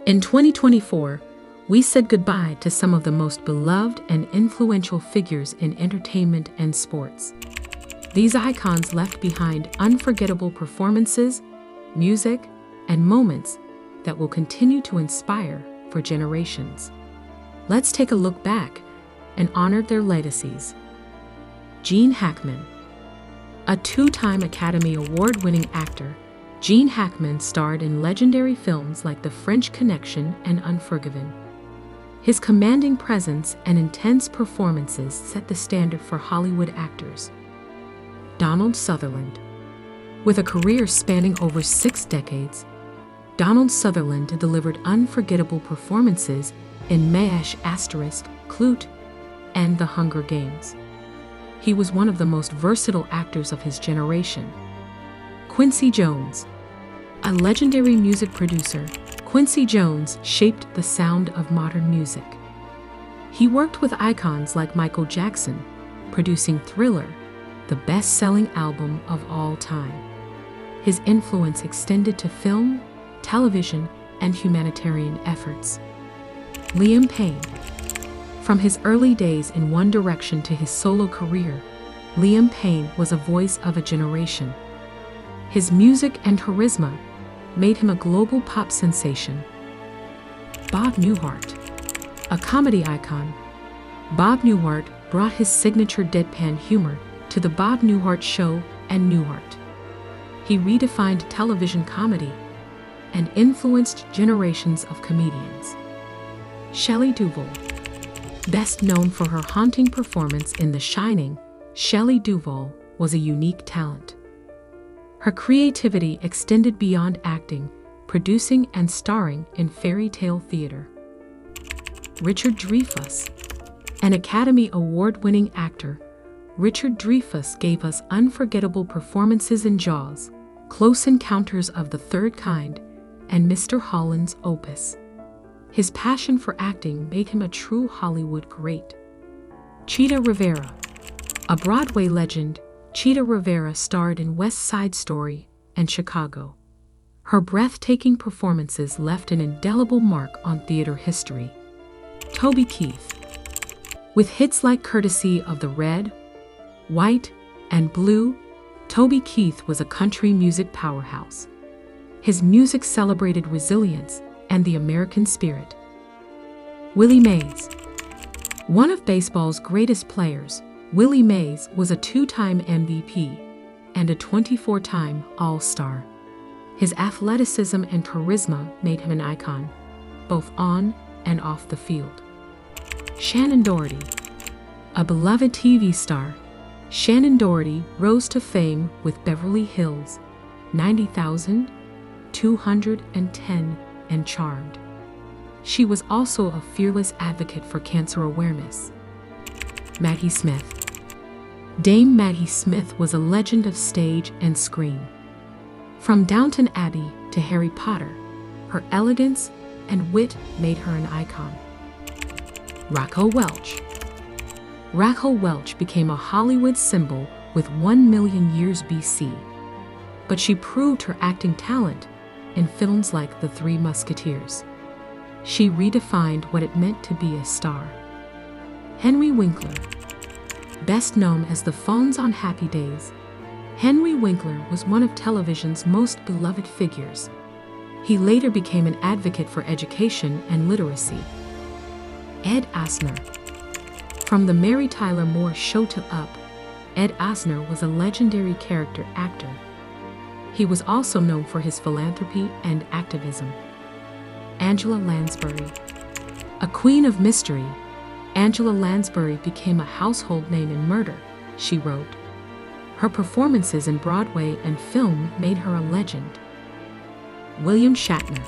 In 2024, we said goodbye to some of the most beloved and influential figures in entertainment and sports. These icons left behind unforgettable performances, music, and moments that will continue to inspire for generations. Let's take a look back and honor their legacies. Gene Hackman. A two-time Academy Award-winning actor, Gene Hackman starred in legendary films like The French Connection and Unforgiven. His commanding presence and intense performances set the standard for Hollywood actors. Donald Sutherland. With a career spanning over 6 decades, Donald Sutherland delivered unforgettable performances in ***, Clute, and The Hunger Games. He was one of the most versatile actors of his generation. Quincy Jones. A legendary music producer, Quincy Jones shaped the sound of modern music. He worked with icons like Michael Jackson, producing Thriller, the best-selling album of all time. His influence extended to film, television, and humanitarian efforts. Liam Payne. From his early days in One Direction to his solo career, Liam Payne was a voice of a generation. His music and charisma made him a global pop sensation. Bob Newhart. A comedy icon, Bob Newhart brought his signature deadpan humor to The Bob Newhart Show and Newhart. He redefined television comedy and influenced generations of comedians. Shelley Duvall. Best known for her haunting performance in The Shining, Shelley Duvall was a unique talent. Her creativity extended beyond acting, producing and starring in fairy tale theater. Richard Dreyfuss. An Academy Award-winning actor, Richard Dreyfuss gave us unforgettable performances in Jaws, Close Encounters of the Third Kind, and Mr. Holland's Opus. His passion for acting made him a true Hollywood great. Chita Rivera. A Broadway legend, Chita Rivera starred in West Side Story and Chicago. Her breathtaking performances left an indelible mark on theater history. Toby Keith. With hits like Courtesy of the Red, White, and Blue, Toby Keith was a country music powerhouse. His music celebrated resilience and the American spirit. Willie Mays. One of baseball's greatest players, Willie Mays was a 2-time MVP and a 24-time All-Star. His athleticism and charisma made him an icon, both on and off the field. Shannon Doherty. A beloved TV star, Shannon Doherty rose to fame with Beverly Hills, 90,000, 210, and Charmed. She was also a fearless advocate for cancer awareness. Maggie Smith. Dame Maggie Smith was a legend of stage and screen. From Downton Abbey to Harry Potter, her elegance and wit made her an icon. Raquel Welch. Raquel Welch became a Hollywood symbol with 1 million years BC, but she proved her acting talent in films like The Three Musketeers. She redefined what it meant to be a star. Henry Winkler. Best known as the Fonz on Happy Days, Henry Winkler was one of television's most beloved figures. He later became an advocate for education and literacy. Ed Asner. From the Mary Tyler Moore Show to Up, Ed Asner was a legendary character actor. He was also known for his philanthropy and activism. Angela Lansbury. A queen of mystery, Angela Lansbury became a household name in Murder, She Wrote. Her performances in Broadway and film made her a legend. William Shatner.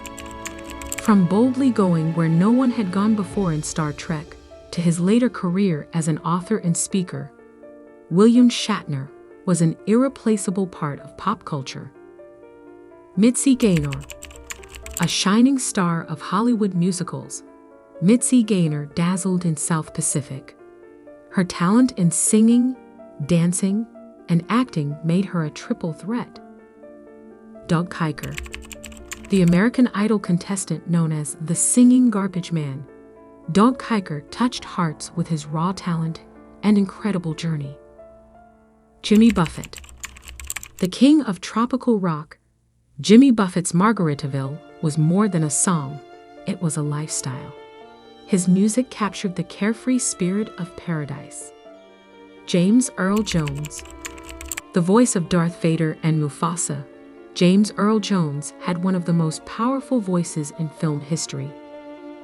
From boldly going where no one had gone before in Star Trek to his later career as an author and speaker, William Shatner was an irreplaceable part of pop culture. Mitzi Gaynor. A shining star of Hollywood musicals, Mitzi Gaynor dazzled in South Pacific. Her talent in singing, dancing, and acting made her a triple threat. Doug Kiker. The American Idol contestant known as the Singing Garbage Man, Doug Kiker touched hearts with his raw talent and incredible journey. Jimmy Buffett. The king of tropical rock, Jimmy Buffett's Margaritaville was more than a song, it was a lifestyle. His music captured the carefree spirit of paradise. James Earl Jones. The voice of Darth Vader and Mufasa, James Earl Jones had one of the most powerful voices in film history.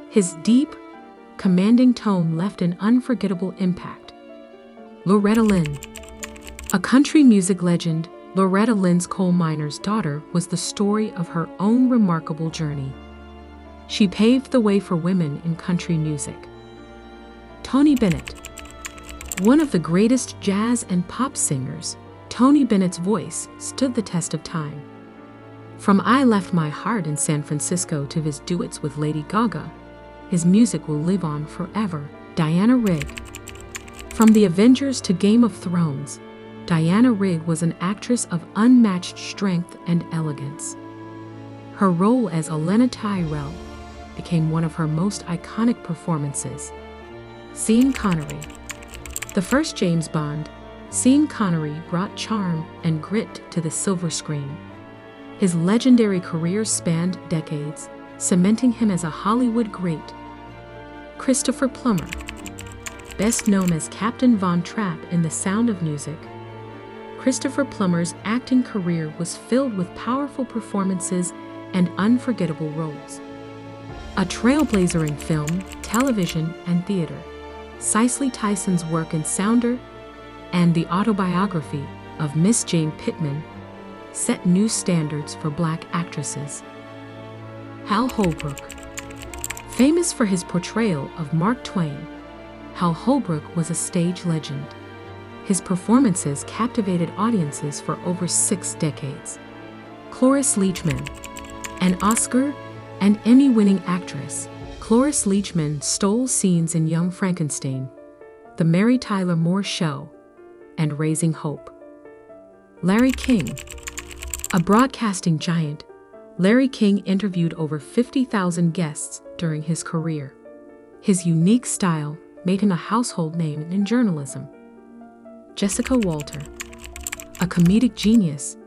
His deep, commanding tone left an unforgettable impact. Loretta Lynn. A country music legend, Loretta Lynn's coal miner's daughter was the story of her own remarkable journey. She paved the way for women in country music. Tony Bennett. One of the greatest jazz and pop singers, Tony Bennett's voice stood the test of time. From I Left My Heart in San Francisco to his duets with Lady Gaga, his music will live on forever. Diana Rigg. From The Avengers to Game of Thrones, Diana Rigg was an actress of unmatched strength and elegance. Her role as Olenna Tyrell became one of her most iconic performances. Sean Connery. The first James Bond, Sean Connery brought charm and grit to the silver screen. His legendary career spanned decades, cementing him as a Hollywood great. Christopher Plummer. Best known as Captain Von Trapp in The Sound of Music, Christopher Plummer's acting career was filled with powerful performances and unforgettable roles. A trailblazer in film, television, and theater, Cicely Tyson's work in Sounder and the autobiography of Miss Jane Pittman set new standards for Black actresses. Hal Holbrook. Famous for his portrayal of Mark Twain, Hal Holbrook was a stage legend. His performances captivated audiences for over 6 decades. Cloris Leachman. An Oscar and Emmy-winning actress, Cloris Leachman stole scenes in Young Frankenstein, The Mary Tyler Moore Show, and Raising Hope. Larry King. A broadcasting giant, Larry King interviewed over 50,000 guests during his career. His unique style made him a household name in journalism. Jessica Walter. A comedic genius,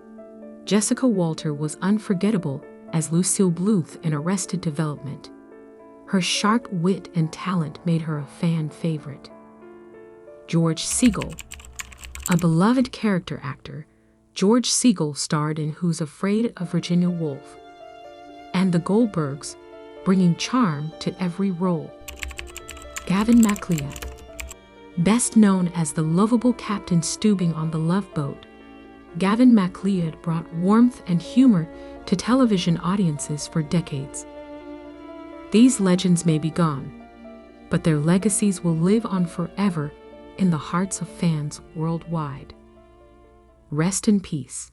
Jessica Walter was unforgettable as Lucille Bluth in Arrested Development. Her sharp wit and talent made her a fan favorite. George Segal. A beloved character actor, George Segal starred in Who's Afraid of Virginia Woolf and The Goldbergs, bringing charm to every role. Gavin MacLeod. Best known as the lovable Captain Steubing on the Love Boat, Gavin MacLeod brought warmth and humor to television audiences for decades. These legends may be gone, but their legacies will live on forever in the hearts of fans worldwide. Rest in peace.